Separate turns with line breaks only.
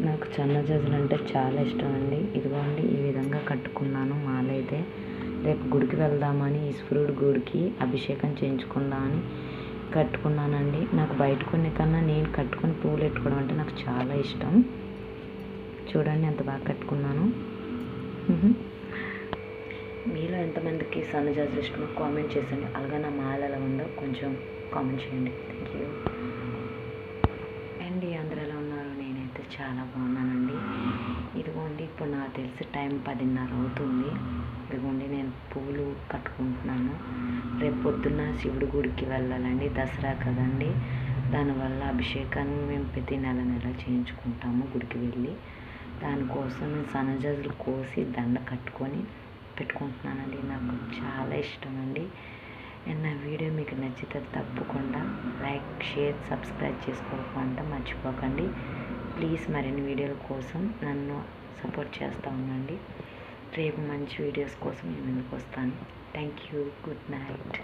నాకు సన్నజాజులు అంటే చాలా ఇష్టం అండి. ఇదిగోండి ఈ విధంగా కట్టుకున్నాను మాల అయితే. రేపు గుడికి వెళ్దామని ఈశ్వరుడు గుడికి అభిషేకం చేయించుకుందామని కట్టుకున్నానండి. నాకు బయట కొన్ని కన్నా నేను కట్టుకుని పువ్వులు పెట్టుకోవడం అంటే నాకు చాలా ఇష్టం. చూడండి ఎంత బాగా కట్టుకున్నాను. మీలో ఎంతమందికి సన్నజాజులు ఇష్టమో కామెంట్ చేయండి. అలాగే నా మాల ఎలా ఉందో కొంచెం కామెంట్ చేయండి. థ్యాంక్ యూ అండి. అందరూ ఎలా ఉన్నారు? నేనైతే చాలా బాగున్నానండి. ఇదిగోండి ఇప్పుడు నాకు తెలిసి టైం 10:30 అవుతుంది. ఇదిగోండి నేను పువ్వులు కట్టుకుంటున్నాను. రేపు పొద్దున్న శివుడి గుడికి వెళ్ళాలండి. దసరా కదండి, దానివల్ల అభిషేకాన్ని మేము ప్రతి నెల చేయించుకుంటాము గుడికి వెళ్ళి. దానికోసం నేను సన్నజాజులు కోసి దండ కట్టుకొని పెట్టుకుంటున్నానండి. నాకు చాలా ఇష్టం అండి. అండ్ నా వీడియో మీకు నచ్చితే తప్పకుండా లైక్, షేర్, సబ్స్క్రైబ్ చేసుకోకుండా మర్చిపోకండి. ప్లీజ్ మరిన్ని వీడియోల కోసం నన్ను సపోర్ట్ చేస్తూ ఉండండి. రేపు మంచి వీడియోస్ కోసం నేను ముందుకు వస్తాను. Thank you. Good night.